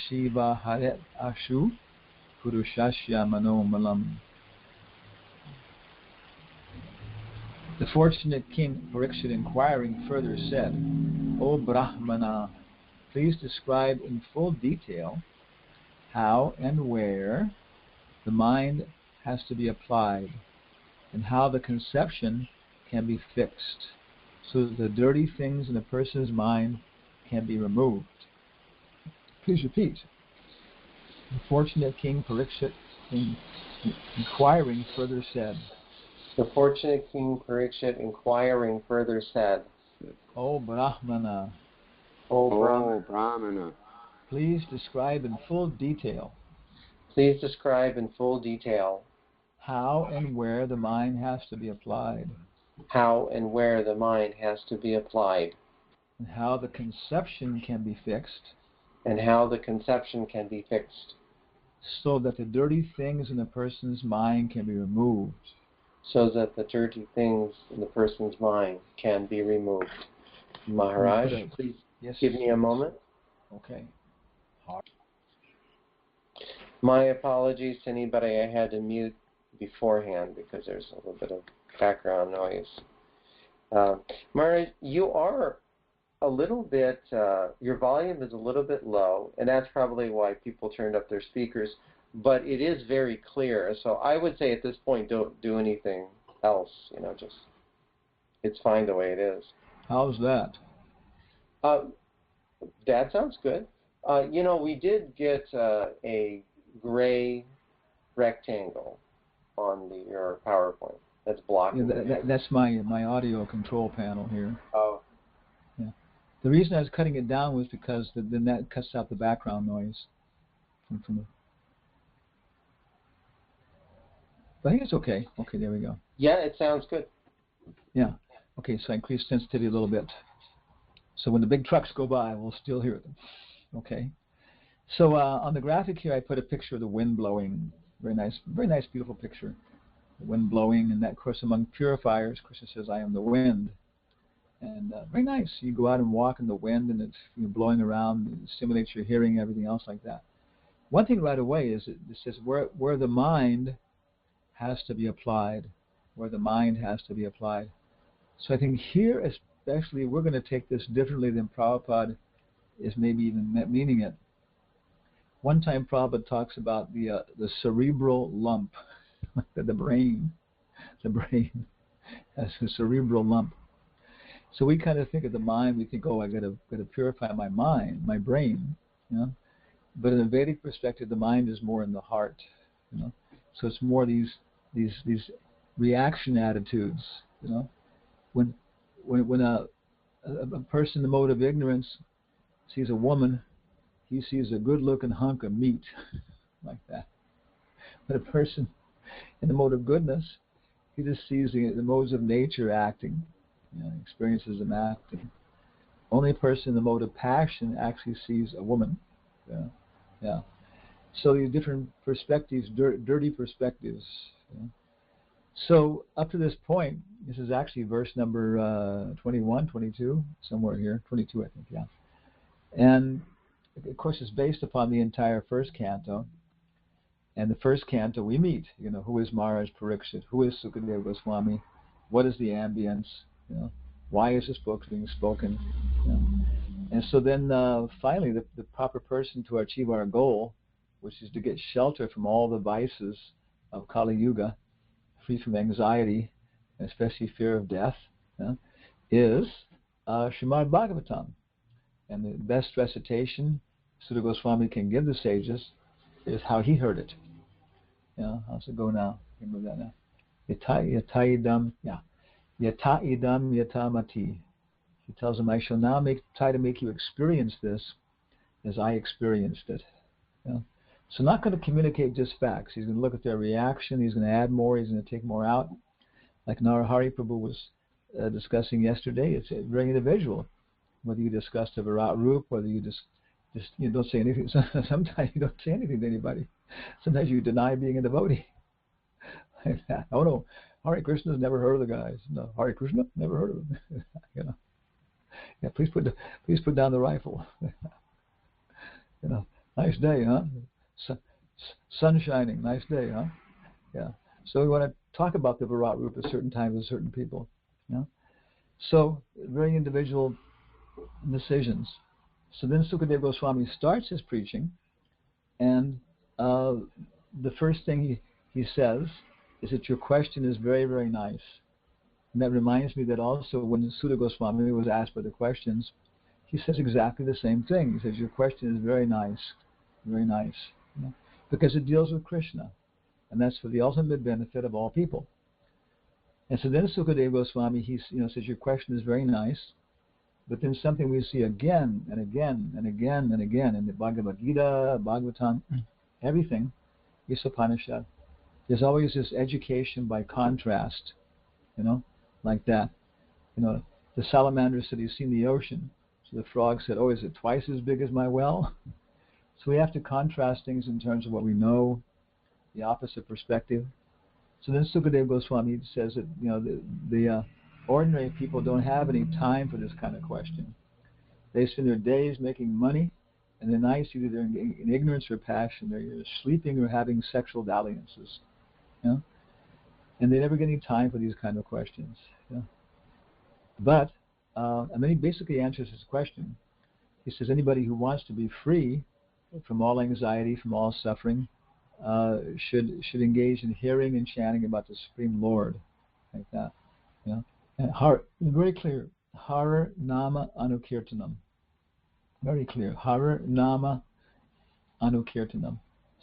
Shiva Haret Ashu Purushasya Manomalam. The fortunate King Parīkṣit, inquiring further, said, O brāhmaṇa, please describe in full detail how and where the mind has to be applied, and how the conception can be fixed, so that the dirty things in a person's mind can be removed. Please repeat. The fortunate King Parīkṣit, inquiring further, said. The fortunate King Parīkṣit, inquiring further, said, O brāhmaṇa, O brāhmaṇa, please describe in full detail. Please describe in full detail how and where the mind has to be applied. How and where the mind has to be applied. And how the conception can be fixed. And how the conception can be fixed. So that the dirty things in a person's mind can be removed. So that the dirty things in the person's mind can be removed. Maharaj, please give me a moment. Okay. My apologies to anybody I had to mute beforehand because there's a little bit of background noise. Maharaj, you are a little bit, your volume is a little bit low, and that's probably why people turned up their speakers, but it is very clear. So I would say at this point, don't do anything else, just, it's fine the way it is. How's that? That sounds good. We did get a gray rectangle on your PowerPoint that's blocking. Yeah, that's my audio control panel here. Oh. Yeah. The reason I was cutting it down was because then that cuts out the background noise. But I think it's okay. Okay, there we go. Yeah, it sounds good. Yeah. Okay, so I increased sensitivity a little bit. So when the big trucks go by, we'll still hear them. Okay. So on the graphic here, I put a picture of the wind blowing. Very nice, beautiful picture. The wind blowing, and that, of course, among purifiers, Krishna says, I am the wind. And very nice. You go out and walk in the wind, and it's blowing around, and it stimulates your hearing, everything else like that. One thing right away is it says where the mind has to be applied, where the mind has to be applied. So I think here especially we're going to take this differently than Prabhupada is maybe even meaning it. One time Prabhupada talks about the cerebral lump, the brain as a cerebral lump. So we kind of think of the mind, we think, oh, I got to purify my mind, my brain, But in a Vedic perspective, the mind is more in the heart, So it's more these reaction attitudes, When a person in the mode of ignorance sees a woman, he sees a good-looking hunk of meat, like that. But a person in the mode of goodness, he just sees the modes of nature acting, experiences them acting. Only a person in the mode of passion actually sees a woman. So these different perspectives, dirty perspectives. So up to this point, this is actually verse number 21, 22, somewhere here, 22 I think, yeah. And of course it's based upon the entire first canto. And the first canto we meet, who is Maharaj Parīkṣit, who is Sukadeva Goswami, what is the ambience, why is this book being spoken. And so then finally the proper person to achieve our goal, which is to get shelter from all the vices of Kali Yuga, free from anxiety, especially fear of death, is Srimad Bhagavatam. And the best recitation Sutta Goswami can give the sages is how he heard it. How's it go now? Remember that now? Yata idam yata mati. He tells them, I shall now try to make you experience this as I experienced it. So not going to communicate just facts. He's going to look at their reaction. He's going to add more. He's going to take more out. Like Narahari Prabhu was discussing yesterday, it's very individual. Whether you discuss the Virat Rup, whether you just don't say anything. Sometimes you don't say anything to anybody. Sometimes you deny being a devotee. Like that. Oh no, Hare Krishna's never heard of the guys. No, Hare Krishna, never heard of him. Yeah, please put down the rifle. Nice day, huh? Sun shining, nice day, huh? Yeah. So we want to talk about the Virat Rupa at certain times with certain people. So very individual decisions. So then Sukadeva Goswami starts his preaching, and the first thing he says is that your question is very, very nice. And that reminds me that also when Sudha Goswami was asked by the questions, he says exactly the same thing. He says, your question is very nice, because it deals with Krishna, and that's for the ultimate benefit of all people. And so then Sukadeva Goswami, he says, your question is very nice, but then something we see again and again and again and again in the Bhagavad Gita, Bhagavatam, everything is Upanishad. There's always this education by contrast, like that. The salamander said he's seen the ocean. So the frog said, oh, is it twice as big as my well? So we have to contrast things in terms of what we know, the opposite perspective. So then Sukadeva Goswami says that the ordinary people don't have any time for this kind of question. They spend their days making money, and their nights either they're in ignorance or passion, they're either sleeping or having sexual dalliances. And they never get any time for these kind of questions. But, and then he basically answers his question. He says anybody who wants to be free from all anxiety, from all suffering, should engage in hearing and chanting about the Supreme Lord, like that. And very clear, Hara Nama Anukirtanam. Very clear, Hara Nama Anukirtanam.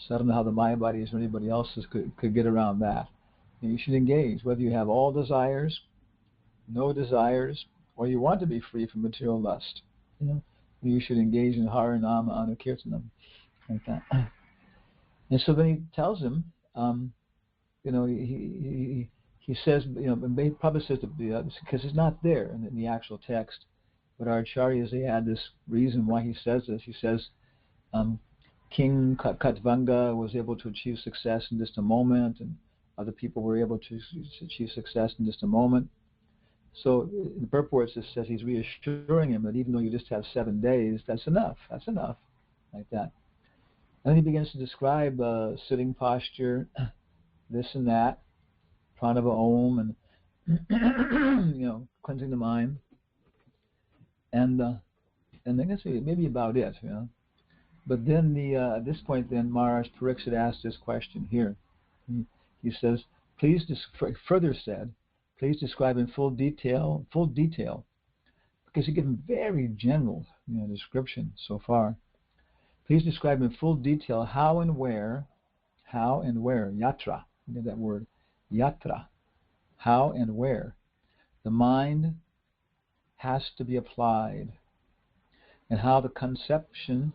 So I don't know how the Mayavadis or anybody else could get around that. You should engage, whether you have all desires, no desires, or you want to be free from material lust. You should engage in Hara Nama Anukirtanam, like that. And so then he tells him, he says, he probably says because it's not there in the actual text, but our acharyas, they add this reason why he says this. He says, King Katvanga was able to achieve success in just a moment, and other people were able to achieve success in just a moment. So in the purport, it says he's reassuring him that even though you just have 7 days, that's enough, like that. And then he begins to describe sitting posture, this and that, pranava om, and cleansing the mind, and I guess maybe about it. But then at this point, then Maharaj Parīkṣit asked this question here. He says, further said, please describe in full detail, because he given very general description so far. Please describe in full detail how and where, yatra, look at that word, yatra, how and where the mind has to be applied, and how the conception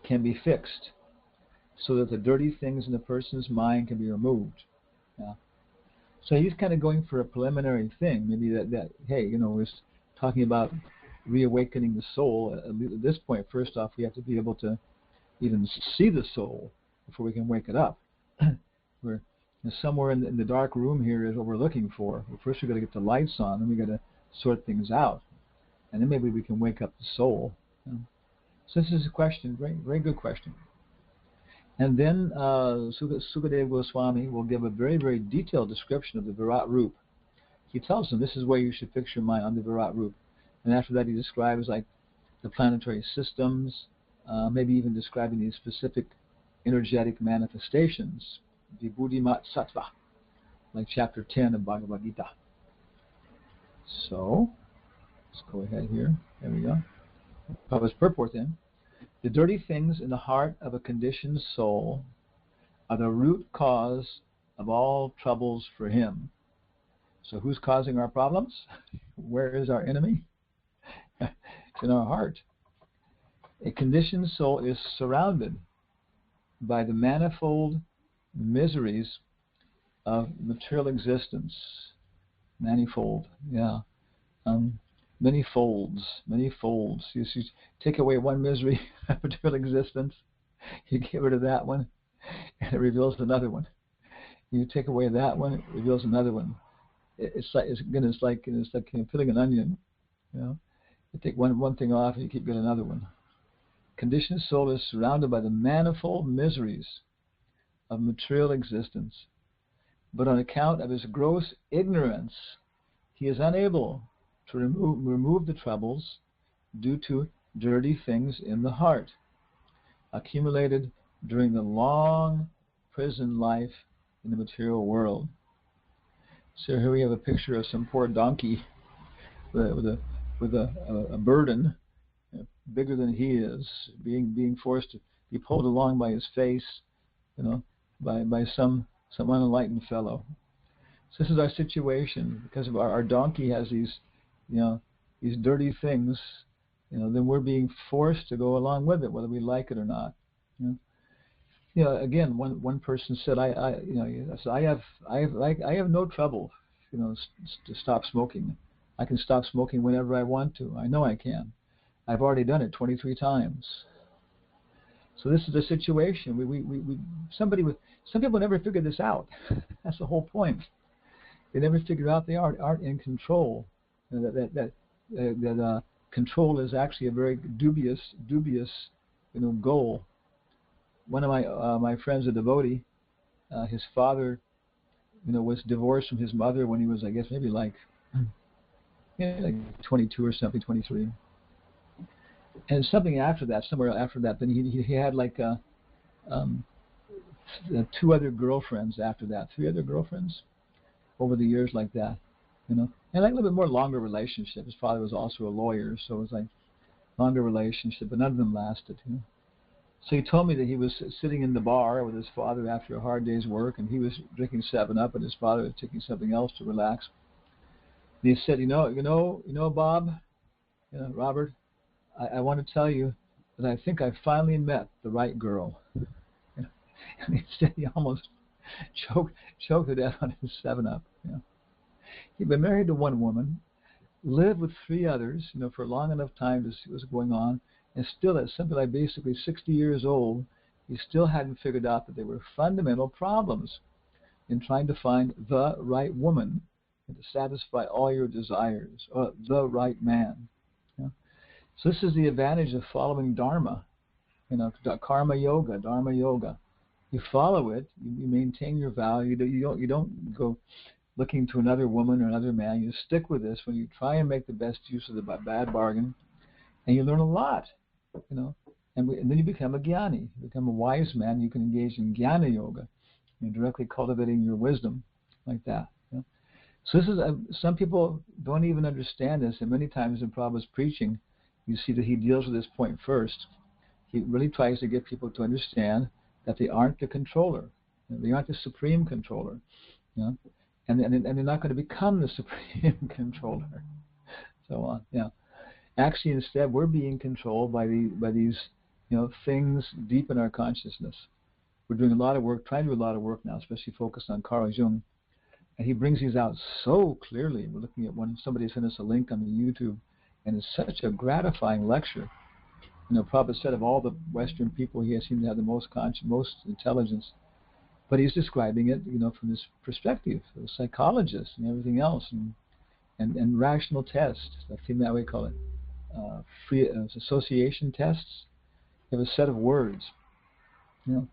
can be fixed so that the dirty things in the person's mind can be removed. So he's kind of going for a preliminary thing, maybe that hey, we're talking about reawakening the soul. At this point, first off, we have to be able to even see the soul before we can wake it up. We're somewhere in the dark room here is what we're looking for. Well, first we've got to get the lights on, then we've got to sort things out, and then maybe we can wake up the soul. So this is a question, very, very good question. And then Sukadeva Goswami will give a very, very detailed description of the Virat Rup. He tells them this is where you should fix your mind on the Virat Rup. And after that he describes like the planetary systems, maybe even describing these specific energetic manifestations, Vibhudimat Sattva, like chapter 10 of Bhagavad Gita. So, let's go ahead here. There we go. Prabhupada's purport then. The dirty things in the heart of a conditioned soul are the root cause of all troubles for him. So who's causing our problems? Where is our enemy? It's in our heart. A conditioned soul is surrounded by the manifold miseries of material existence. Manifold, yeah. Many folds. You take away one misery of material existence, you get rid of that one, and it reveals another one. You take away that one, it reveals another one. It's like peeling an onion. You take one thing off, and you keep getting another one. conditioned soul is surrounded by the manifold miseries of material existence, but on account of his gross ignorance, he is unable to remove the troubles due to dirty things in the heart, accumulated during the long prison life in the material world. So here we have a picture of some poor donkey with a burden bigger than he is, being forced to be pulled along by his face, by some unenlightened fellow. So this is our situation, because of our donkey has these dirty things, then we're being forced to go along with it, whether we like it or not. Again, one person said, I have no trouble, to stop smoking. I can stop smoking whenever I want to. I know I can. I've already done it 23 times. So this is the situation. Some people never figured this out. That's the whole point. They never figure out they aren't in control. That control is actually a very dubious goal. One of my friends, a devotee, his father, was divorced from his mother when he was, I guess, maybe like 22 or something, 23. And somewhere after that, then he had like 2 other girlfriends after that, 3 other girlfriends over the years, like that, and like a little bit more longer relationship. His father was also a lawyer, so it was like longer relationship, but none of them lasted. So he told me that he was sitting in the bar with his father after a hard day's work, and he was drinking 7-Up, and his father was taking something else to relax. And he said, Bob, Robert, I want to tell you that I think I finally met the right girl. And he said he almost choked to death on his 7-Up. He'd been married to one woman, lived with 3 others, for a long enough time to see what was going on, and still at something like basically 60 years old, he still hadn't figured out that there were fundamental problems in trying to find the right woman and to satisfy all your desires, or the right man. So this is the advantage of following Dharma, Karma Yoga, Dharma Yoga. You follow it, you maintain your vow. You don't go looking to another woman or another man. You stick with this when you try and make the best use of the bad bargain, and you learn a lot, and then you become a jnani. You become a wise man. You can engage in jnana yoga, directly cultivating your wisdom, like that. So this is some people don't even understand this, and many times in Prabhupada's preaching, you see that he deals with this point first. He really tries to get people to understand that they aren't the controller. They aren't the supreme controller. And they're not going to become the supreme controller. So on. Actually, instead, we're being controlled by these things deep in our consciousness. We're doing a lot of work, trying to do a lot of work now, especially focused on Carl Jung. And he brings these out so clearly. We're looking at one, somebody sent us a link on the YouTube, and it's such a gratifying lecture. Prabhupada said of all the Western people, he has seemed to have the most intelligence. But he's describing it, from this perspective, a psychologist and everything else, and rational tests. I think that way we call it free association tests. You have a set of words, and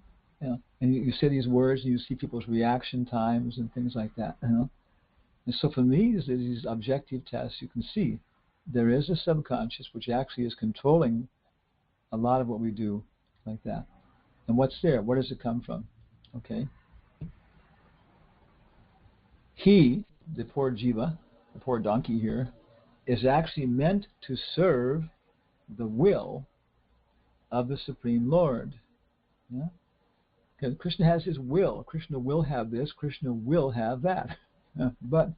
you say these words, and you see people's reaction times and things like that. And so from these objective tests, you can see there is a subconscious which actually is controlling a lot of what we do, like that. And what's there? Where does it come from? Okay. He, the poor jiva, the poor donkey here, is actually meant to serve the will of the Supreme Lord. Because Krishna has his will. Krishna will have this. Krishna will have that. But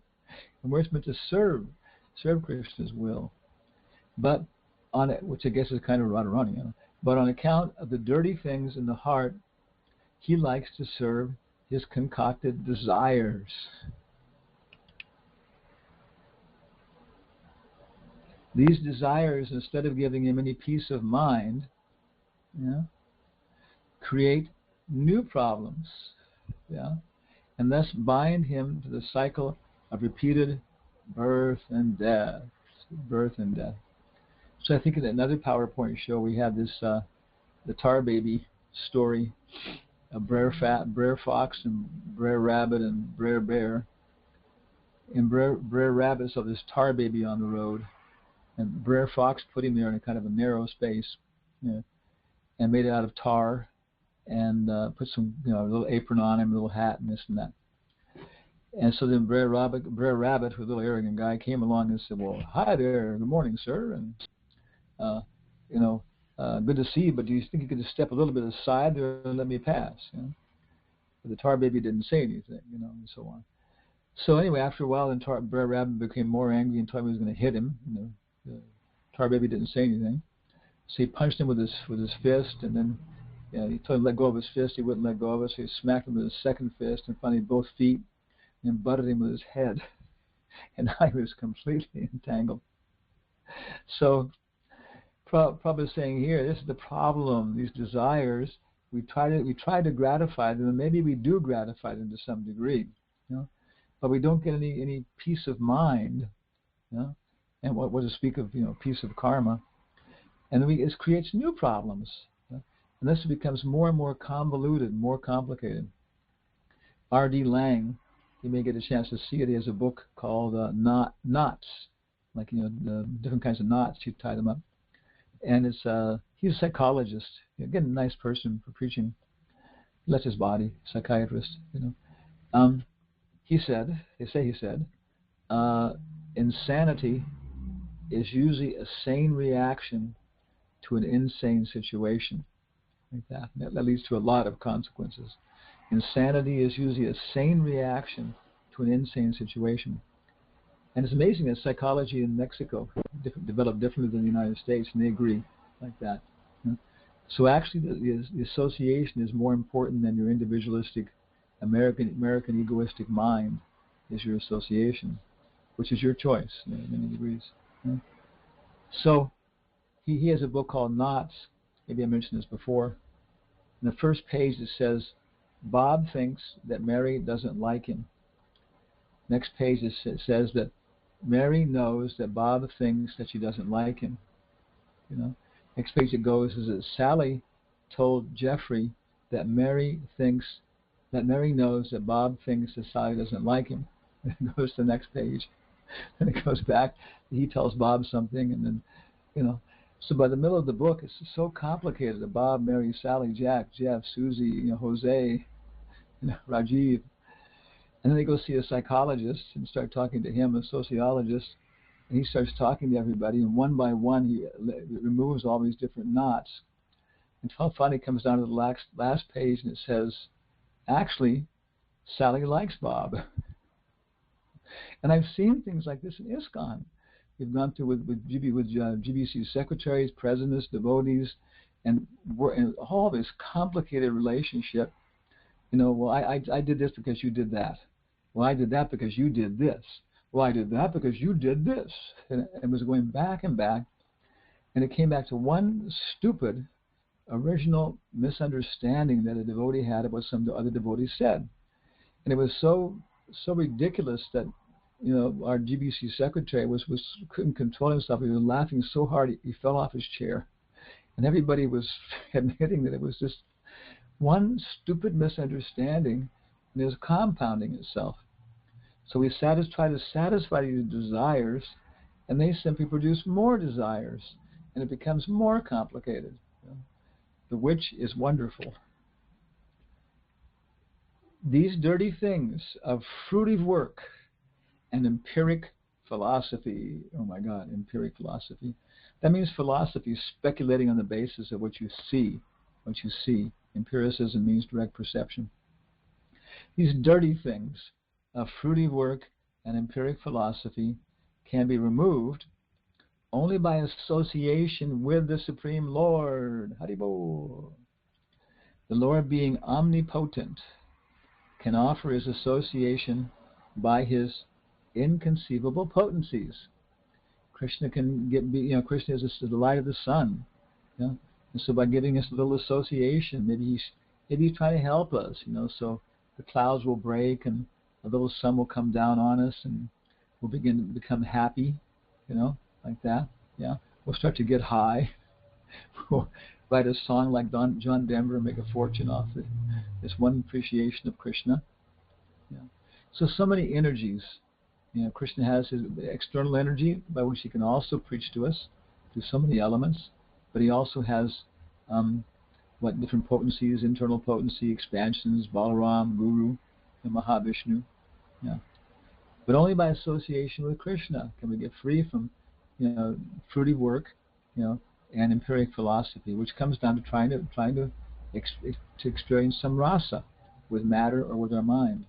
we're meant to serve Krishna's will. But on it, which I guess is kind of Radharani, but on account of the dirty things in the heart, he likes to serve his concocted desires. These desires, instead of giving him any peace of mind, create new problems, and thus bind him to the cycle of repeated birth and death. So I think in another PowerPoint show we had this the tar baby story of Brer Fox and Brer Rabbit and Brer Bear. And Brer Rabbit saw this tar baby on the road, and Brer Fox put him there in a kind of a narrow space, and made it out of tar, and put some, a little apron on him, a little hat, and this and that. And so then Brer Rabbit, who was a little arrogant guy, came along and said, "Well, hi there, good morning, sir, and good to see you, but do you think you could just step a little bit aside there and let me pass?" But the tar baby didn't say anything, and so on. So anyway, after a while, then Brer Rabbit became more angry and told him he was going to hit him. The tar baby didn't say anything, so he punched him with his fist, and then he told him to let go of his fist. He wouldn't let go of it, so he smacked him with his second fist in front of both feet, and butted him with his head, and I was completely entangled. So Prabhupada is saying here, this is the problem. These desires, we try to gratify them, and maybe we do gratify them to some degree, but we don't get any peace of mind, and what to speak of peace of karma, and then it creates new problems, and this becomes more and more convoluted, more complicated. R.D. Lang, you may get a chance to see it. He has a book called Knots, like the different kinds of knots. You tie them up, and he's a psychologist. Again, a nice person for preaching. He left his body, psychiatrist. He said, insanity is usually a sane reaction to an insane situation, like that. That leads to a lot of consequences. Insanity is usually a sane reaction to an insane situation. And it's amazing that psychology in Mexico developed differently than the United States, and they agree like that. So actually the association is more important than your individualistic, American egoistic mind is your association, which is your choice in many degrees. So he has a book called Knots. Maybe I mentioned this before. In the first page it says, Bob thinks that Mary doesn't like him. Next page it says that Mary knows that Bob thinks that she doesn't like him. Next page it goes is that Sally told Jeffrey that Mary knows that Bob thinks that Sally doesn't like him. And it goes to the next page, and it goes back. He tells Bob something, and then So by the middle of the book, it's so complicated. Bob, Mary, Sally, Jack, Jeff, Susie, Jose, Rajiv. And then they go see a psychologist and start talking to him, a sociologist, and he starts talking to everybody, and one by one he removes all these different knots. And finally comes down to the last page, and it says, actually, Sally likes Bob. And I've seen things like this in ISKCON. We've gone through with GBC secretaries, presidents, devotees, and we're in all this complicated relationship. Well, I did this because you did that. Well, I did that because you did this. Well, I did that because you did this. And it was going back and back. And it came back to one stupid original misunderstanding that a devotee had of what some other devotees said. And it was so ridiculous that our GBC secretary couldn't control himself. He was laughing so hard he fell off his chair. And everybody was admitting that it was just one stupid misunderstanding, and it was compounding itself. So we try to satisfy these desires, and they simply produce more desires, and it becomes more complicated. The which is wonderful. These dirty things of fruitive work and empiric philosophy. Oh my God, empiric philosophy. That means philosophy speculating on the basis of what you see. Empiricism means direct perception. These dirty things of fruitive work and empiric philosophy can be removed only by association with the Supreme Lord. Haribol. The Lord, being omnipotent, can offer his association by his inconceivable potencies. Krishna can Krishna is the light of the sun. And so by giving us a little association, maybe he's trying to help us, so the clouds will break and a little sun will come down on us and we'll begin to become happy, like that. Yeah. We'll start to get high. write a song like John Denver and make a fortune off it. It's one appreciation of Krishna. Yeah. So many energies. Krishna has his external energy by which he can also preach to us through so many elements, but he also has different potencies, internal potency, expansions, Balaram, Guru, and Mahavishnu. Yeah. But only by association with Krishna can we get free from, fruity work, and empiric philosophy, which comes down to trying to experience some rasa with matter or with our mind.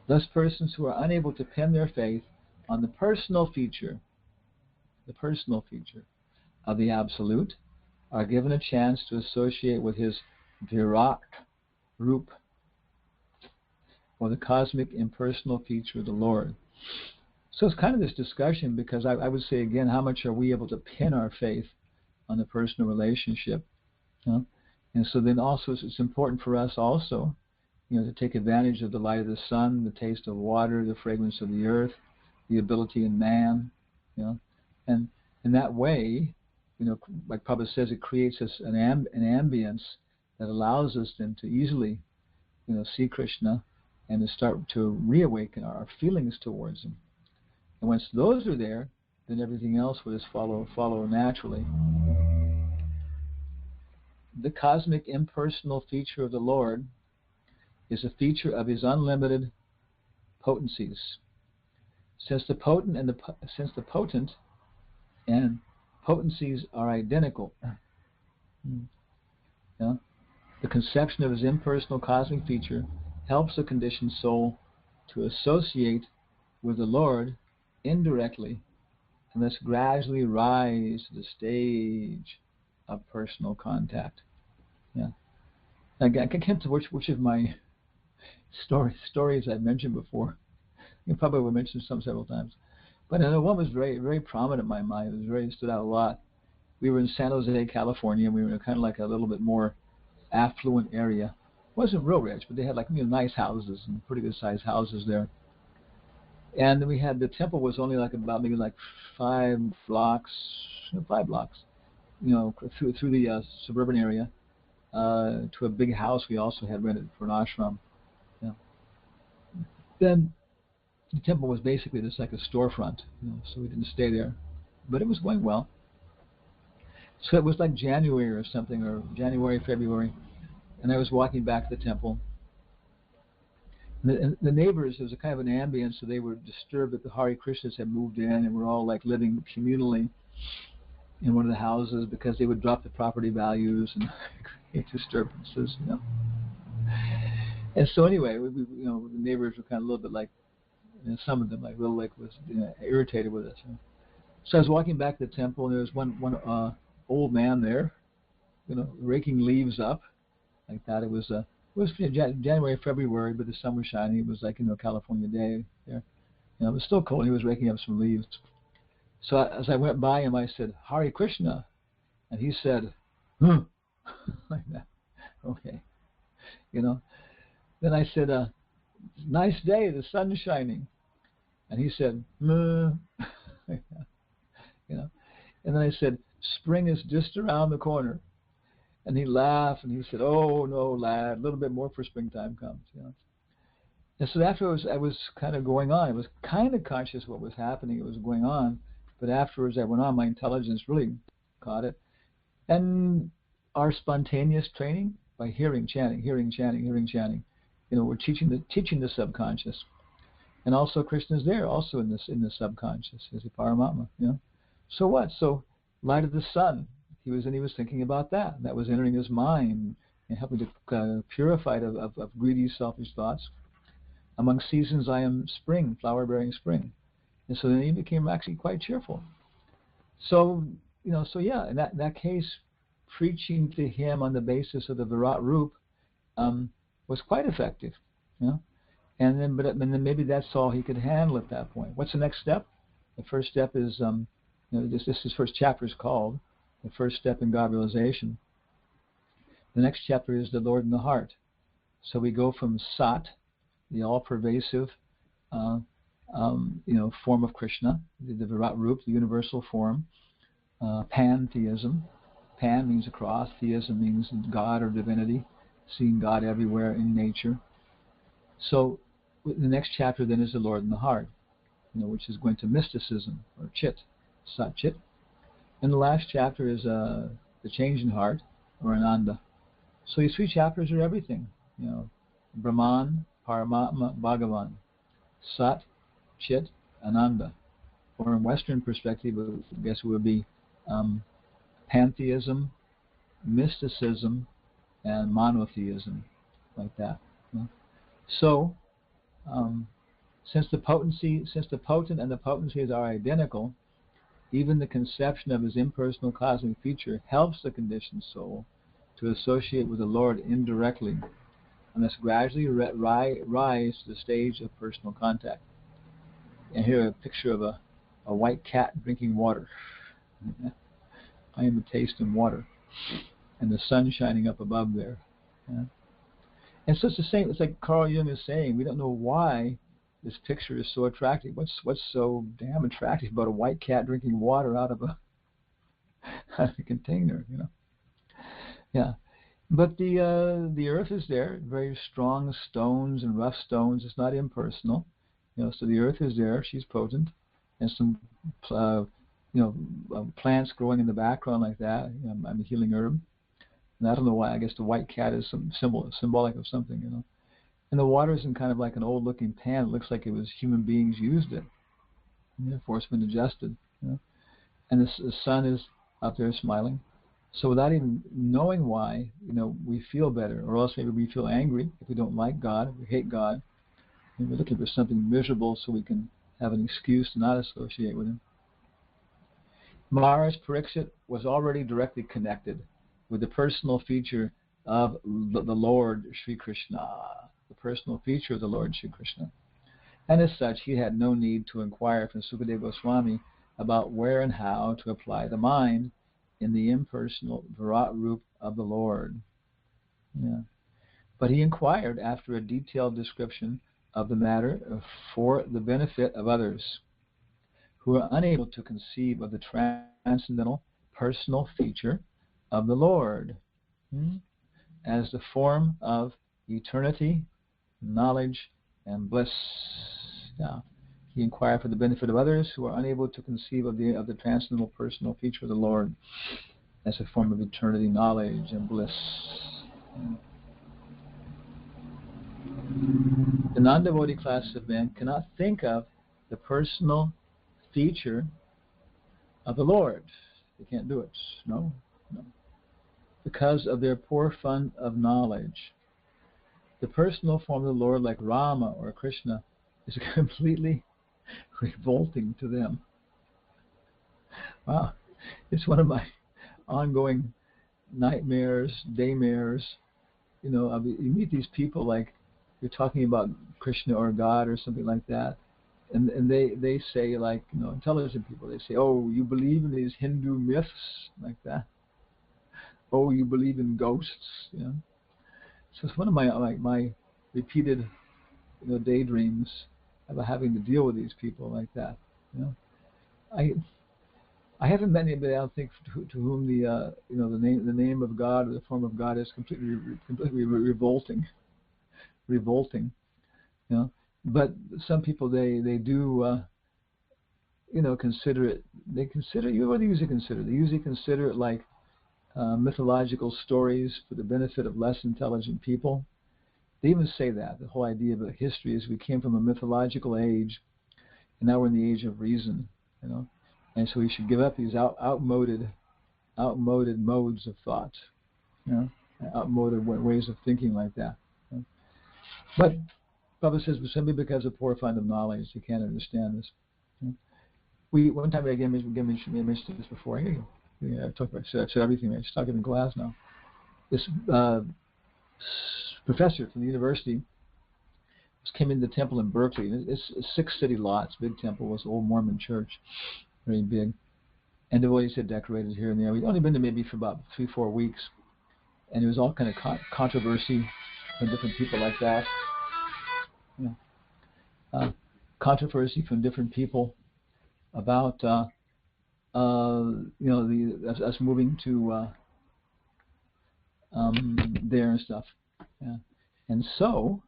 Thus, persons who are unable to pin their faith on the personal feature of the Absolute are given a chance to associate with his Virat Rup, or the cosmic impersonal feature of the Lord. So it's kind of this discussion, because I would say again, how much are we able to pin our faith on the personal relationship? And so then also it's important for us also, to take advantage of the light of the sun, the taste of water, the fragrance of the earth, the ability in man, and in that way, like Prabhupada says, it creates us an ambience that allows us then to easily, see Krishna and to start to reawaken our feelings towards him. And once those are there, then everything else will just follow naturally. The cosmic impersonal feature of the Lord is a feature of his unlimited potencies. Since the potent and potencies are identical, the conception of his impersonal cosmic feature helps the conditioned soul to associate with the Lord indirectly, and thus gradually rise to the stage of personal contact. I can't tell which of my stories I've mentioned before. You probably will mention some several times, but I know one was very, very prominent in my mind. It was very stood out a lot. We were in San Jose, California, and we were in kind of like a little bit more affluent area. It wasn't real rich, but they had like nice houses and pretty good sized houses there. And then we had, the temple was only like about maybe like 5 blocks, through the suburban area, to a big house we also had rented for an ashram. Then the temple was basically just like a storefront, so we didn't stay there, but it was going well. So it was like January or something, or January, February, and I was walking back to the temple. And the neighbors, there was a kind of an ambience, so they were disturbed that the Hare Krishnas had moved in, and we're all like living communally in one of the houses, because they would drop the property values and create disturbances, And so anyway, the neighbors were kind of a little bit like, some of them was irritated with us. So I was walking back to the temple, and there was one old man there, raking leaves up like that. It was January, February, but the sun was shining. It was like a California day there. It was still cold. He was raking up some leaves. So as I went by him, I said, "Hare Krishna," and he said, like that. Okay, Then I said, "Nice day. The sun's shining," and he said, like that. And then I said, "Spring is just around the corner." And he laughed, and he said, "Oh, no, lad, a little bit more for springtime comes." And so afterwards, I was kind of going on. I was kind of conscious of what was happening. It was going on. But afterwards, I went on. My intelligence really caught it. And our spontaneous training, by hearing, chanting, we're teaching the subconscious. And also Krishna's there, also in the subconscious, as a Paramatma. So what? So light of the sun. He was thinking about that. That was entering his mind and helping to purify it of greedy, selfish thoughts. Among seasons, I am spring, flower-bearing spring. And so then he became actually quite cheerful. So, in that case, preaching to him on the basis of the Virat Rup was quite effective. And then maybe that's all he could handle at that point. What's the next step? The first step is, this first chapter is called The First Step in God Realization. The next chapter is the Lord in the Heart. So we go from Sat, the all-pervasive, form of Krishna, the Virat Rup, the universal form, pantheism. Pan means across, theism means God or divinity, seeing God everywhere in nature. So the next chapter then is the Lord in the heart, which is going to mysticism, or chit, sat chit. And the last chapter is the change in heart, or ananda. So these 3 chapters are everything. Brahman, Paramatma, Bhagavan. Sat, Chit, Ananda. Or in Western perspective, I guess it would be pantheism, mysticism, and monotheism, like that. So, since the potent and the potencies are identical, even the conception of his impersonal cosmic feature helps the conditioned soul to associate with the Lord indirectly, and thus gradually rise to the stage of personal contact. And here a picture of a white cat drinking water. I am the taste in water, and the sun shining up above there. And so it's the same. It's like Carl Jung is saying, we don't know why this picture is so attractive. What's so damn attractive about a white cat drinking water out of a container? Yeah. But the earth is there, very strong stones and rough stones. It's not impersonal. So the earth is there. She's potent, and some plants growing in the background like that. I'm a healing herb, and I don't know why. I guess the white cat is some symbolic of something. And the water is in kind of like an old-looking pan. It looks like it was human beings used it. Therefore, it's been adjusted. And the sun is out there smiling. So without even knowing why, we feel better, or else maybe we feel angry if we don't like God, we hate God, and we're looking for something miserable so we can have an excuse to not associate with Him. Maharaj Parīkṣit was already directly connected with the personal feature of the Lord Sri Krishna, the personal feature of the Lord Sri Krishna. And as such, he had no need to inquire from Sukadeva Goswami about where and how to apply the mind in the impersonal Virat Rup of the Lord. But he inquired after a detailed description of the matter for the benefit of others who are unable to conceive of the transcendental personal feature of the Lord as the form of eternity, knowledge, and bliss. He inquired for the benefit of others who are unable to conceive of the transcendental personal feature of the Lord as a form of eternity, knowledge, and bliss. The non-devotee class of men cannot think of the personal feature of the Lord. They can't do it. No. Because of their poor fund of knowledge. The personal form of the Lord, like Rama or Krishna, is completely revolting to them. Wow. It's one of my ongoing nightmares, daymares. You meet these people like you're talking about Krishna or God or something like that, and they say, like, intelligent people, they say, oh, you believe in these Hindu myths, like that. Oh, you believe in ghosts. So it's one of my repeated daydreams about having to deal with these people like that. I haven't met anybody, I don't think, to whom the name of God or the form of God is completely revolting. But some people they do consider it. They consider what do they usually consider? They usually consider it like mythological stories for the benefit of less intelligent people. They even say that the whole idea of history is we came from a mythological age, and now we're in the age of reason. And so we should give up these outmoded modes of thought, outmoded ways of thinking like that. But Prabhupada says simply because of poor fund of knowledge, you can't understand this. One time I mentioned this before. Here, I talked about said everything. I just not giving class now. This professor from the university came into the temple in Berkeley. It's 6 city lots. Big temple. Was old Mormon church, very big. And devotees had decorated here and there. We'd only been there maybe for about 3-4 weeks, and there was all kind of controversy from different people like that. Controversy from different people about us moving to there and stuff. Yeah. And so,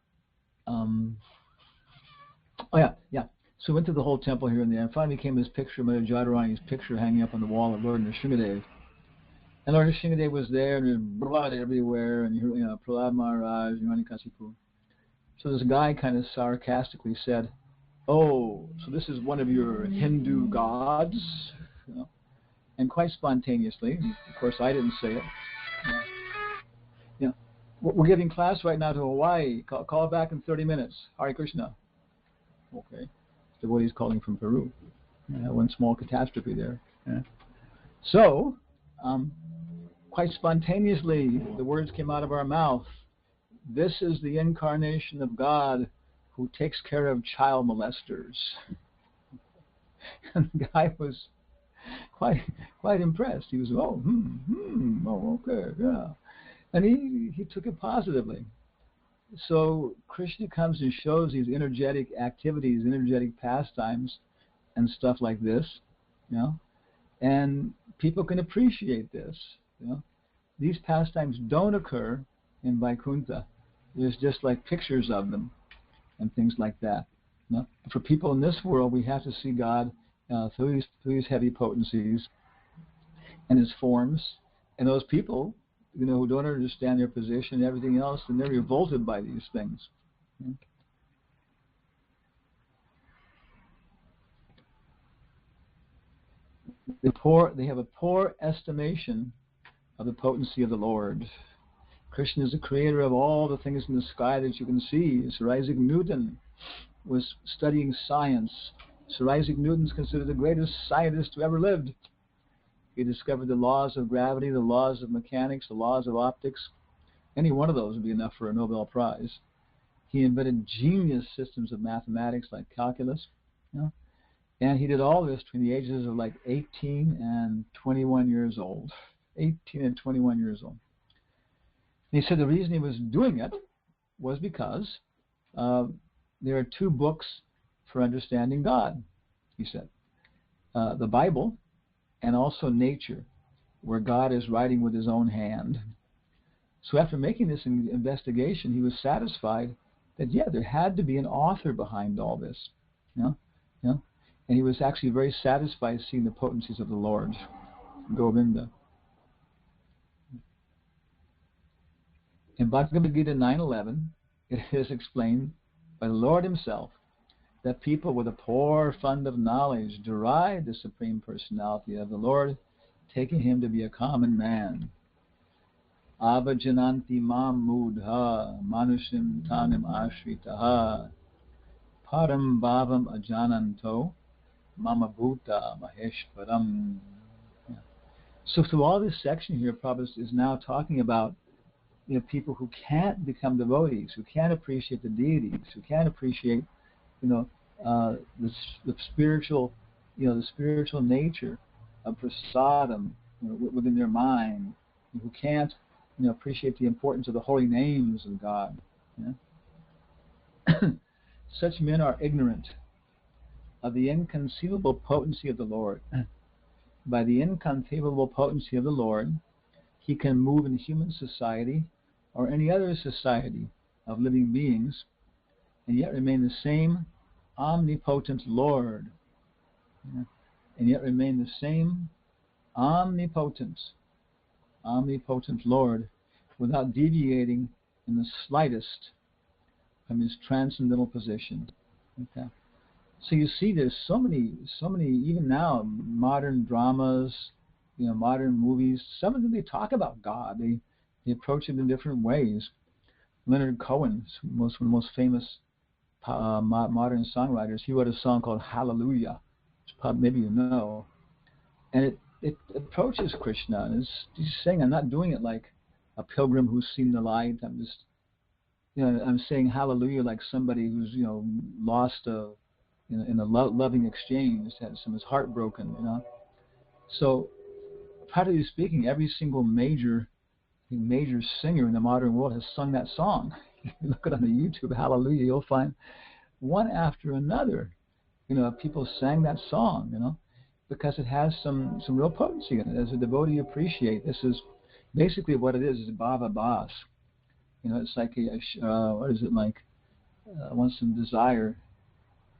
So we went to the whole temple here and there, and finally came this picture, Mother Jadharani's picture hanging up on the wall of Lord Nrsimhadev. And Lord Nrsimhadev was there, and there's blood everywhere, and Prahlad Maharaj, Hiranyakasipu. So this guy kind of sarcastically said, "Oh, so this is one of your Hindu gods?" And quite spontaneously, of course I didn't say it. We're giving class right now to Hawaii. Call back in 30 minutes. Hare Krishna. Okay. The devotee's calling from Peru. One small catastrophe there. Yeah. So, quite spontaneously, the words came out of our mouth. This is the incarnation of God who takes care of child molesters. And the guy was quite impressed. He was, okay, yeah. And he took it positively. So Krishna comes and shows these energetic activities, energetic pastimes, and stuff like this, and people can appreciate this. These pastimes don't occur in Vaikuntha. There's just like pictures of them and things like that. For people in this world, we have to see God through these heavy potencies and His forms, and those people, who don't understand their position and everything else, and they're revolted by these things. They have a poor estimation of the potency of the Lord. Krishna is the creator of all the things in the sky that you can see. Sir Isaac Newton was studying science. Sir Isaac Newton is considered the greatest scientist who ever lived. He discovered the laws of gravity, the laws of mechanics, the laws of optics. Any one of those would be enough for a Nobel Prize. He invented genius systems of mathematics like calculus. And he did all this between the ages of like 18 and 21 years old. 18 and 21 years old. And he said the reason he was doing it was because there are two books for understanding God, he said. The Bible, and also nature, where God is writing with His own hand. So after making this investigation, he was satisfied that, there had to be an author behind all this. And he was actually very satisfied seeing the potencies of the Lord, Govinda. In Bhagavad Gita 9:11, it is explained by the Lord Himself that people with a poor fund of knowledge deride the Supreme Personality of the Lord, taking Him to be a common man. Avajananti mam mudha manushim tanim ashritaha param bhavam ajananto mama bhuta maheshwaram. So through all this section here, Prabhupada is now talking about people who can't become devotees, who can't appreciate the deities, who can't appreciate the spiritual, the spiritual nature of prasadam within their mind, who can't, appreciate the importance of the holy names of God. Such men are ignorant of the inconceivable potency of the Lord. By the inconceivable potency of the Lord, He can move in human society or any other society of living beings, and yet remain the same omnipotent Lord, and yet remain the same omnipotent Lord, without deviating in the slightest from His transcendental position. Okay. So you see, there's so many, even now, modern dramas, modern movies. Some of them, they talk about God. They approach it in different ways. Leonard Cohen, one of the most famous modern songwriters, he wrote a song called Hallelujah, which probably maybe you know, and it approaches Krishna, and he's saying, I'm not doing it like a pilgrim who's seen the light. I'm just, I'm saying Hallelujah like somebody who's lost in a loving exchange, had his heart broken. So, practically speaking, every single major singer in the modern world has sung that song. If you look at it on the YouTube, Hallelujah, you'll find one after another, people sang that song, because it has some real potency in it. As a devotee, you appreciate this is basically what it is bhava bhas. You know, it's like what is it like? Once some desire.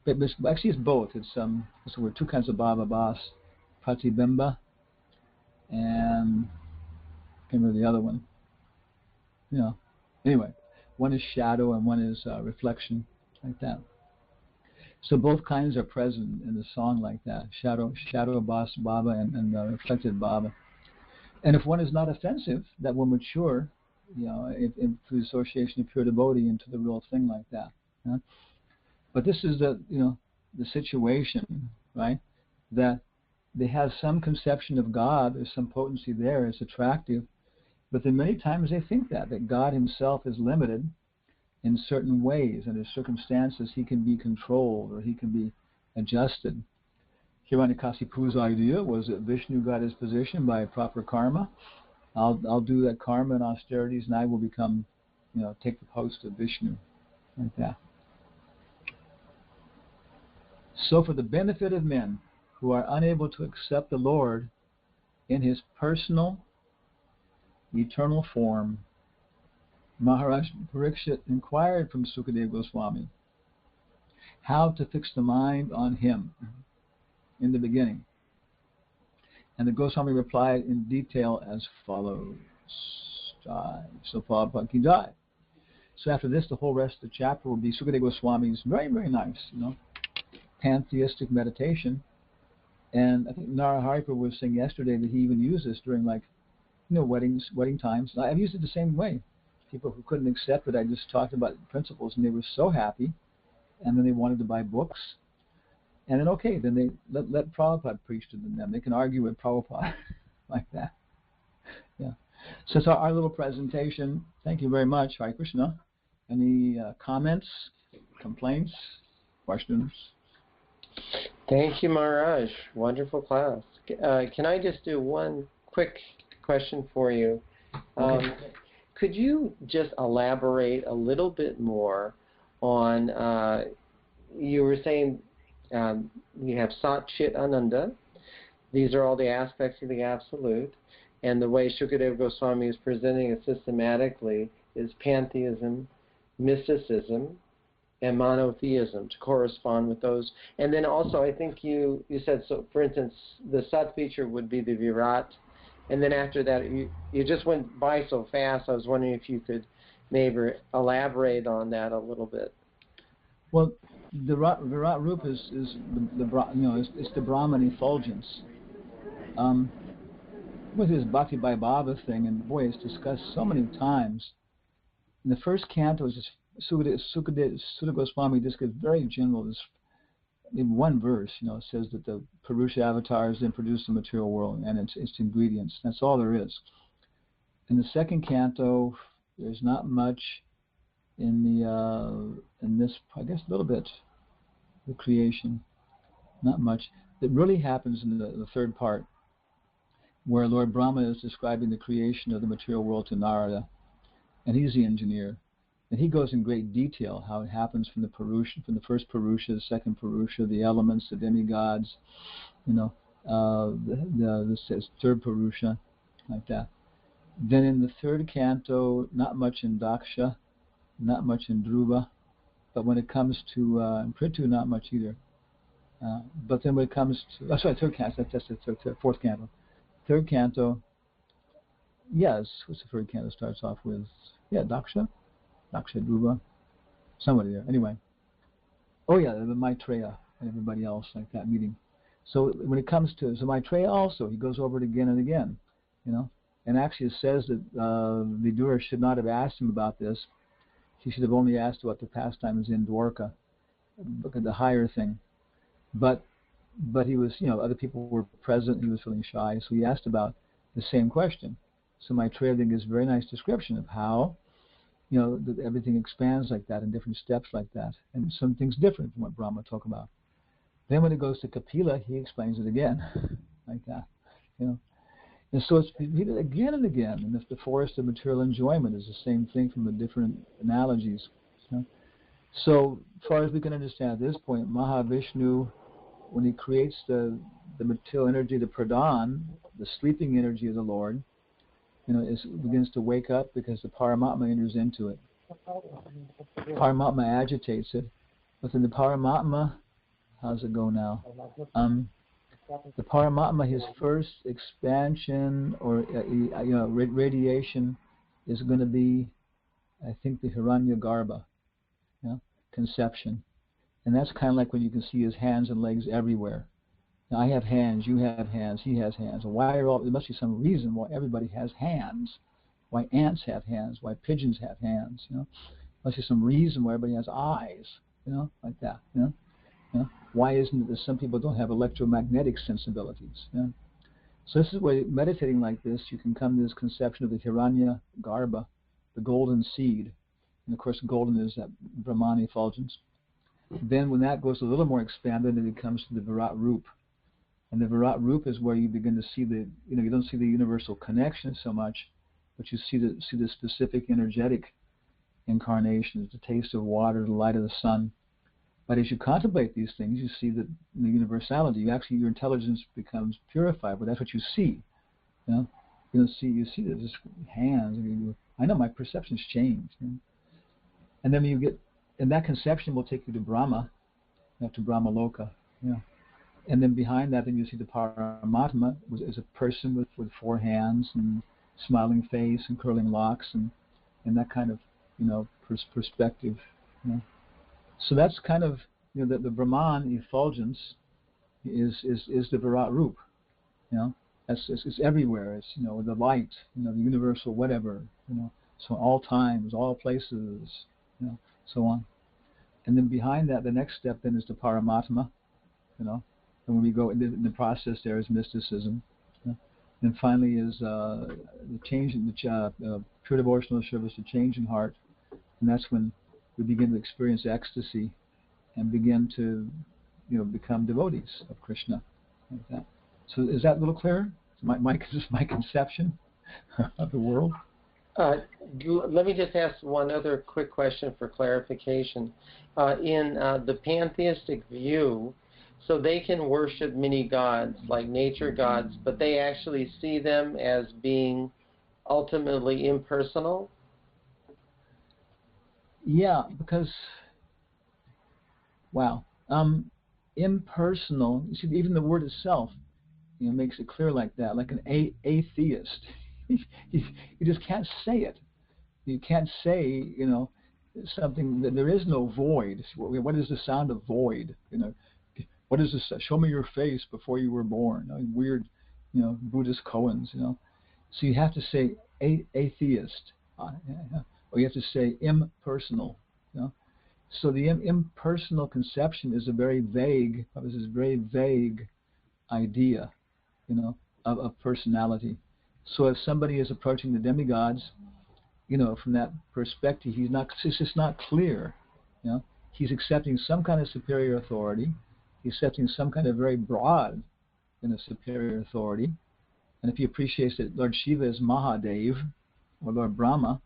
But actually, it's both. It's so we're two kinds of bhava bhas, pratibimba, and I can't remember the other one. You know, anyway, one is shadow and one is reflection, like that. So both kinds are present in the song like that, shadow bhava and reflected bhava. And if one is not offensive, that will mature, you know, through association of pure devotee into the real thing like that. You know? But this is the situation, right? That they have some conception of God, there's some potency there, it's attractive, but then many times they think that God himself is limited in certain ways, under circumstances he can be controlled or he can be adjusted. Hiranyakasipu's idea was that Vishnu got his position by proper karma. I'll do that karma and austerities, and I will become, you know, take the post of Vishnu, like that. So for the benefit of men who are unable to accept the Lord in his personal, eternal form, Maharaj Parīkṣit inquired from Sukadeva Goswami how to fix the mind on him in the beginning. And the Goswami replied in detail as follows. So Prabhupada ki jai. So after this, the whole rest of the chapter will be Sukadeva Goswami's very, very nice, you know, pantheistic meditation. And I think Naraharipa was saying yesterday that he even used this during, like, you know, wedding times. I've used it the same way. People who couldn't accept it, I just talked about the principles, and they were so happy, and then they wanted to buy books. And then, okay, then they let Prabhupada preach to them. They can argue with Prabhupada like that. Yeah. So it's our little presentation. Thank you very much. Hare Krishna. Any comments, complaints, questions? Thank you, Maharaj. Wonderful class. Can I just do one quick question for you? Okay. Could you just elaborate a little bit more on, you were saying you have Sat Chit Ananda. These are all the aspects of the Absolute. And the way Sukadeva Goswami is presenting it systematically is pantheism, mysticism, and monotheism to correspond with those. And then also, I think you said, so for instance, the Sat feature would be the Virat. And then after that, you just went by so fast, I was wondering if you could maybe elaborate on that a little bit. Well, the Virat Rupa is the you know, it's the Brahman effulgence. With his Bhakti Vaibhava thing, and boy, it's discussed so many times. In the first canto, is just Sukadeva Goswami just gets very general. This, in one verse, you know, it says that the Purusha avatars then produce the material world and its ingredients. That's all there is. In the second canto, there's not much in this, I guess, a little bit, the creation. Not much. It really happens in the third part, where Lord Brahma is describing the creation of the material world to Narada, and he's the engineer. And he goes in great detail how it happens from the Purusha, from the first Purusha, the second Purusha, the elements, the demigods, you know, the third Purusha, like that. Then in the third canto, not much in Daksha, not much in Dhruva, but when it comes to Prithu, not much either. But then when it comes to, third canto, that's the fourth canto. Third canto, yes, what's the third canto starts off with? Yeah, Daksha, Dhruva, somebody there. Anyway. Oh yeah, the Maitreya and everybody else, like that meeting. So when it comes to, so Maitreya also, he goes over it again and again, you know. And actually it says that Vidura should not have asked him about this. He should have only asked about the pastimes in Dwarka, the higher thing. But he was, you know, other people were present, he was feeling shy, so he asked about the same question. So Maitreya gives a very nice description of how, you know, that everything expands like that in different steps like that, and some things different from what Brahma talk about. Then when it goes to Kapila, he explains it again, like that, you know. And so it's repeated again and again, and if the forest of material enjoyment is the same thing from the different analogies. You know? So as far as we can understand at this point, Mahavishnu, when he creates the the material energy, the pradhan, the sleeping energy of the Lord, begins to wake up because the Paramatma enters into it. Paramatma agitates it. But then the Paramatma, how's it go now? The Paramatma, his first expansion or radiation is going to be, I think, the Hiranyagarbha, conception. And that's kind of like when you can see his hands and legs everywhere. Now, I have hands, you have hands, he has hands. There must be some reason why everybody has hands, why ants have hands, why pigeons have hands. Must be some reason why everybody has eyes, like that. Why isn't it that some people don't have electromagnetic sensibilities? So this is why, meditating like this, you can come to this conception of the Hiranyagarbha, the golden seed. And of course, golden is that brāhmaṇa effulgence. Then when that goes a little more expanded, it comes to the Virat Rup. And the Virat Rup is where you begin to see you don't see the universal connection so much, but you see the specific energetic incarnations, the taste of water, the light of the sun. But as you contemplate these things, you see the universality. Your intelligence becomes purified, but that's what you see. You see there's just hands. I know my perception's changed. And then and that conception will take you to Brahma, to Brahma Loka. And then behind that, then you see the Paramatma as a person with four hands and smiling face and curling locks and that kind of perspective. So that's kind of the Brahman effulgence is the Virat Rup. It's everywhere. It's the light, the universal whatever. So all times, all places, so on. And then behind that, the next step then is the Paramatma. And when we go in the process, there is mysticism. And finally is the change in the pure devotional service, the change in heart, and that's when we begin to experience ecstasy and begin to become devotees of Krishna, like that. So is that a little clearer? Just my conception of the world. Let me just ask one other quick question for clarification. In the pantheistic view, so they can worship many gods, like nature gods, but they actually see them as being ultimately impersonal? Yeah, because, impersonal, you see, even the word itself, makes it clear like that, like an atheist. You just can't say it. You can't say, something, that there is no void. What is the sound of void? What is this? Show me your face before you were born. Weird, Buddhist koans, So you have to say atheist, or you have to say impersonal. So the impersonal conception is a very vague idea, of personality. So if somebody is approaching the demigods, from that perspective, it's just not clear. He's accepting some kind of superior authority. He's accepting some kind of very broad, superior authority. And if he appreciates that Lord Shiva is Mahadev, or Lord Brahma,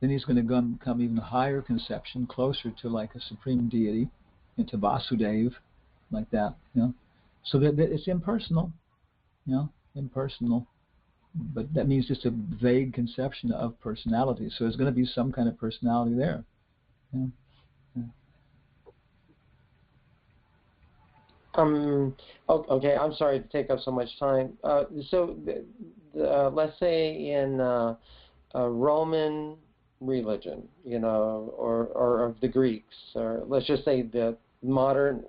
then he's going to come even higher conception, closer to like a supreme deity, into Vasudev, like that. So that it's impersonal, impersonal. But that means just a vague conception of personality. So there's going to be some kind of personality there. Okay, I'm sorry to take up so much time. So let's say in a Roman religion, or of the Greeks, or let's just say the modern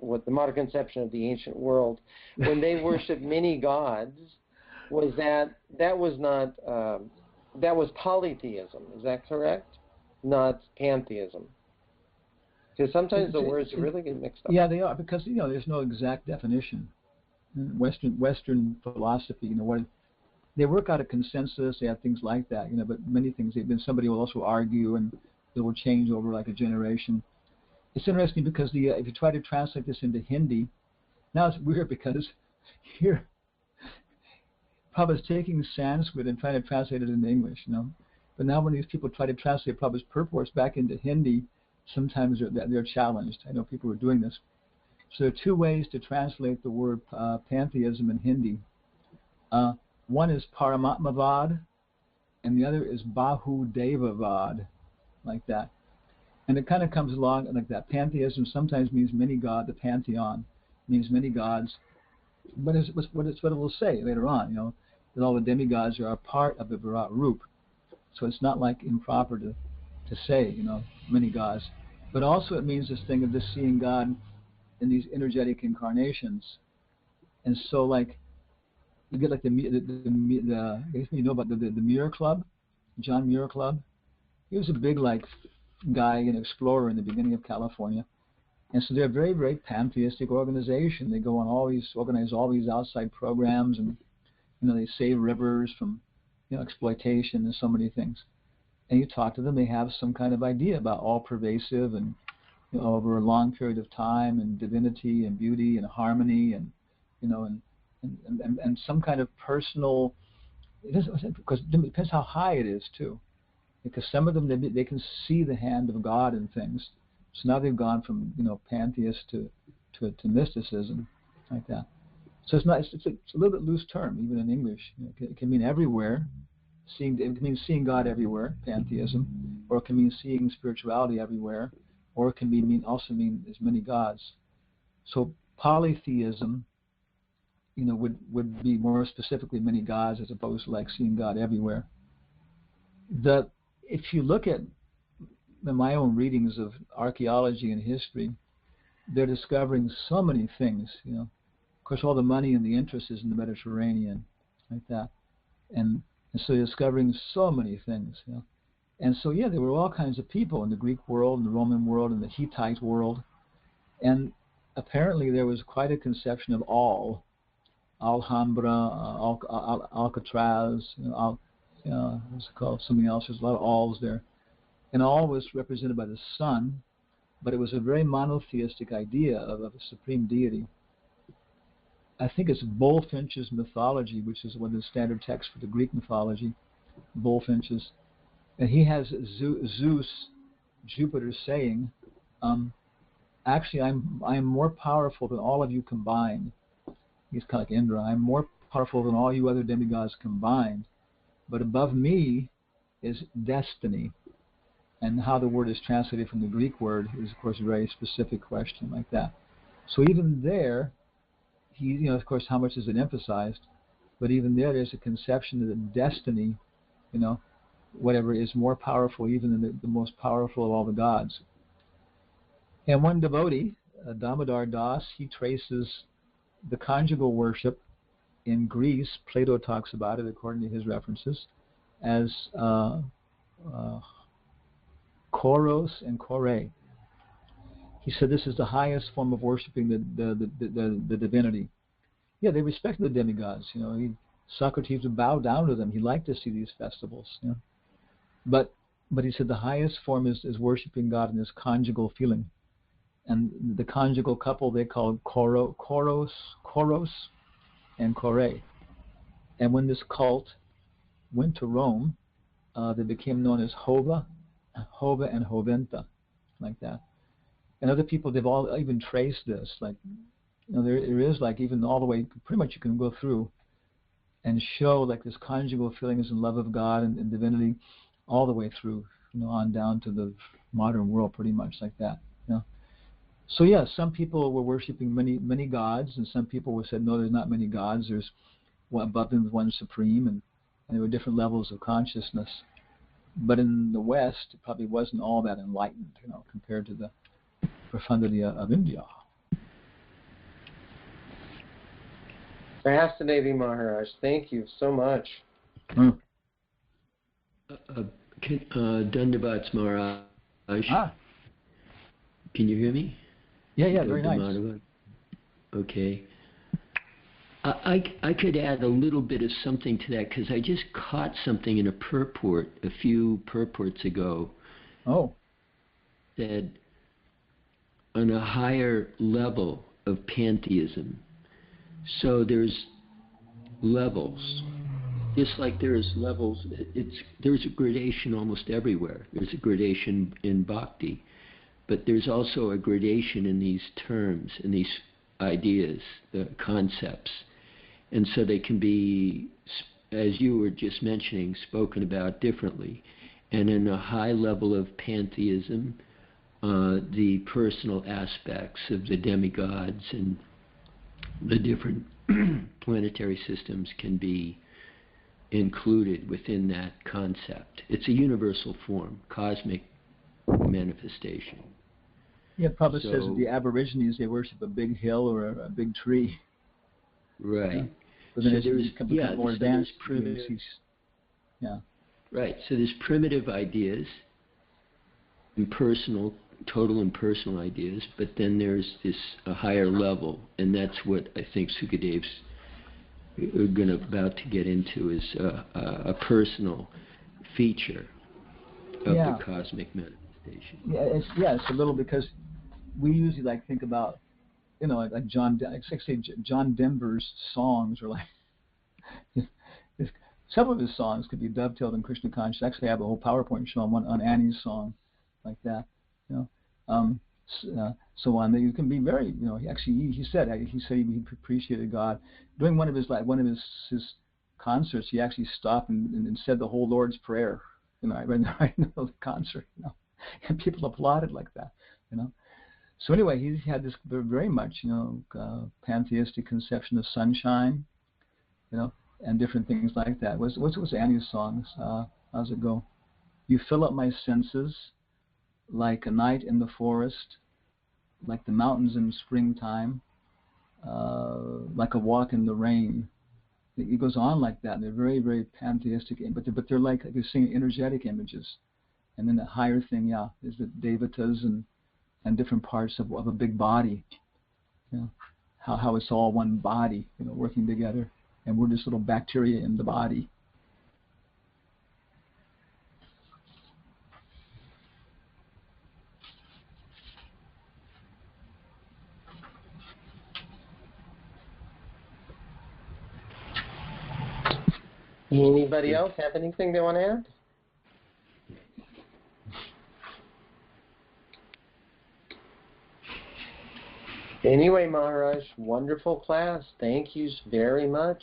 conception of the ancient world, when they worship many gods, that was polytheism? Is that correct? Not pantheism? Because sometimes the words really get mixed up. Yeah, they are, because there's no exact definition. Western philosophy, they work out a consensus. They have things like that, but many things. Somebody will also argue, and it will change over like a generation. It's interesting because if you try to translate this into Hindi, now it's weird because here Prabhupada's taking Sanskrit and trying to translate it into English, But now when these people try to translate Prabhupada's purports back into Hindi, sometimes they're challenged. I know people are doing this. So there are two ways to translate the word pantheism in Hindi. One is Paramatmavad, and the other is Bahudevavad, like that. And it kind of comes along like that. Pantheism sometimes means many god. The pantheon means many gods, but it's what it will say later on. That all the demigods are a part of the Virat Roop. So it's not like improper to say many gods, but also it means this thing of just seeing God in these energetic incarnations. And so like you get like the I guess you know about the Muir Club, John Muir Club. He was a big like guy, an explorer in the beginning of California, and so they're a very, very pantheistic organization. They go on organize all these outside programs, and they save rivers from exploitation and so many things. And you talk to them, they have some kind of idea about all pervasive and over a long period of time, and divinity and beauty and harmony and some kind of personal. Because it depends how high it is too. Because some of them they can see the hand of God in things, so now they've gone from pantheist to mysticism, like that. So it's a little bit loose term even in English. It can mean everywhere. It can mean seeing God everywhere, pantheism, or it can mean seeing spirituality everywhere, or it can also mean as many gods. So polytheism, would be more specifically many gods as opposed to like seeing God everywhere. If you look at my own readings of archaeology and history, they're discovering so many things. Of course, all the money and the interest is in the Mediterranean, like that, and so they're discovering so many things. And so there were all kinds of people in the Greek world, and the Roman world, and the Hittite world, and apparently there was quite a conception of all. Alhambra, Alcatraz, what's it called? Something else. There's a lot of alls there. And all was represented by the sun, but it was a very monotheistic idea of a supreme deity. I think it's Bullfinch's mythology, which is one of the standard texts for the Greek mythology, Bullfinch's. And he has Zeus, Jupiter, saying, actually, I'm more powerful than all of you combined. He's kind of like Indra. I'm more powerful than all you other demigods combined. But above me is destiny. And how the word is translated from the Greek word is, of course, a very specific question like that. So even there, of course, how much is it emphasized? But even there's a conception that destiny, whatever, is more powerful even than the most powerful of all the gods. And one devotee, Damodar Das, he traces the conjugal worship in Greece. Plato talks about it, according to his references, as Koros and Kore. He said this is the highest form of worshiping the divinity. Yeah, they respected the demigods. Socrates would bow down to them. He liked to see these festivals. But he said the highest form is worshiping God in this conjugal feeling. And the conjugal couple they called Koros and Kore. And when this cult went to Rome, they became known as Hova and Hoventa, like that. And other people, they've all even traced this. Like, there is like even all the way, pretty much you can go through and show like this conjugal feelings and love of God and divinity all the way through, on down to the modern world, pretty much like that. So some people were worshiping many gods, and some people said, no, there's not many gods. There's one above them, one supreme, and there were different levels of consciousness. But in the West, it probably wasn't all that enlightened, compared to the profundity of India. Fascinating, Maharaj. Thank you so much. Dandavats, Maharaj. Can you hear me? Yeah, very nice. Okay. I could add a little bit of something to that, because I just caught something in a purport a few purports ago. Oh. That on a higher level of pantheism, so there's levels. Just like there's levels, there's a gradation almost everywhere. There's a gradation in bhakti. but there's also a gradation in these terms, in these ideas, the concepts. And so they can be, as you were just mentioning, spoken about differently. And in a high level of pantheism, the personal aspects of the demigods and the different planetary systems can be included within that concept. It's a universal form, cosmic manifestation. Yeah, Prabhupada says that the Aborigines, they worship a big hill or a big tree. Right. Yeah. But then So as you become more advanced, yeah. Right. So there's primitive ideas, impersonal, total impersonal ideas, but then there's this a higher level, and that's what I think Sukadev's about to get into, is a personal feature of the cosmic manifestation. Yeah, it's a little, because we usually think about, like John Denver's songs, or some of his songs could be dovetailed in Krishna consciousness. Actually, I have a whole PowerPoint show on Annie's song, like that. So on. You can be very, he said he appreciated God. During one of his concerts, he actually stopped and said the whole Lord's Prayer. Right in the concert, and people applauded like that, So anyway, he had this very much, pantheistic conception of sunshine, and different things like that. What was Annie's songs? How's it go? You fill up my senses like a night in the forest, like the mountains in springtime, like a walk in the rain. It goes on like that, and they're very, very pantheistic, but they're like you're seeing energetic images. And then the higher thing, is the devatas and different parts of a big body. How it's all one body, working together, and we're just little bacteria in the body. Anybody else have anything they want to add? Anyway, Maharaj, wonderful class. Thank you very much.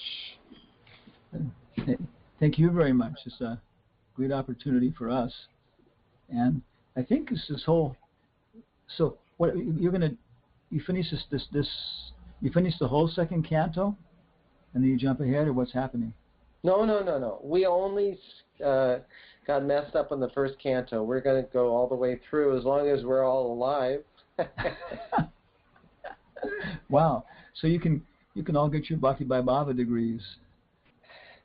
Thank you very much. It's a great opportunity for us. And I think it's this whole. So what you finish you finish the whole second canto, and then you jump ahead, or what's happening? No. We only got messed up on the first canto. We're going to go all the way through as long as we're all alive. Wow! So you can all get your Bhakti by Bhava degrees.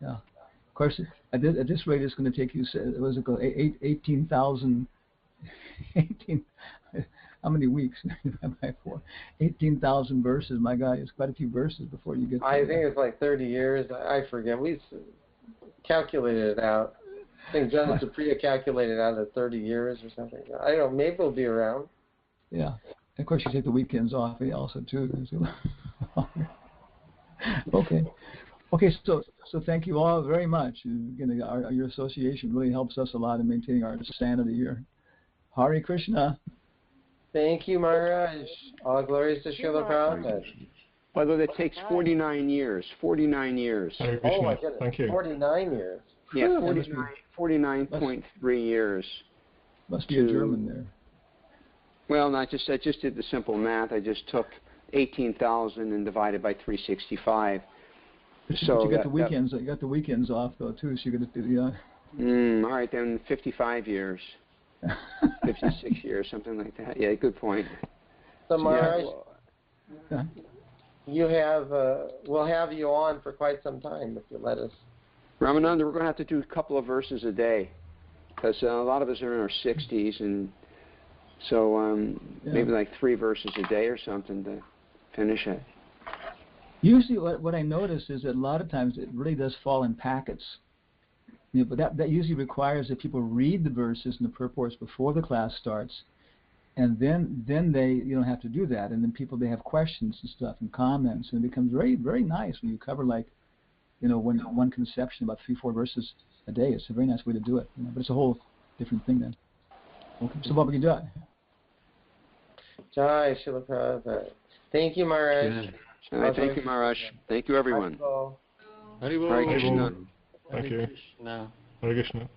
Yeah. Of course, at this rate, it's going to take you. What was it called? 18,000. 18. How many weeks? 18,000 verses. My God, it's quite a few verses before you get. I think it's like 30 years. I forget. We calculated it out. I think John Supriya calculated out at 30 years or something. I don't know. Maybe we'll be around. Yeah. And of course, you take the weekends off also too. Okay. So thank you all very much. Again, your association really helps us a lot in maintaining our sanity here. Hare Krishna. Thank you, Maharaj. All glories to Srila Prabhupada. By the way, that takes 49 years. 49 years. Oh my goodness. Thank you. 49 years. Yeah, 49.3 years. Must be a German there. Well, I just did the simple math. I just took 18,000 and divided by 365. So you got the weekends. You got the weekends off though too. So you got to do all right, then 55 years. 56 years, something like that. Yeah, good point. So, Maharaj, you have we'll have you on for quite some time if you let us. Ramananda, we're going to have to do a couple of verses a day because a lot of us are in our 60s, and so maybe like 3 verses a day or something to finish it. Usually, what I notice is that a lot of times it really does fall in packets. But that usually requires that people read the verses and the purports before the class starts, and then they don't have to do that. And then they have questions and stuff and comments, and it becomes very, very nice when you cover one conception about 3-4 verses a day. It's a very nice way to do it. But it's a whole different thing then. Okay, so what would you do? Jai Srila Prabhupada. Thank you, Maharaj. Yeah. Thank you, Maharaj. Thank you, everyone. Haribol. Haribol. Hare Krishna. Thank you. Krishna. Hare Krishna.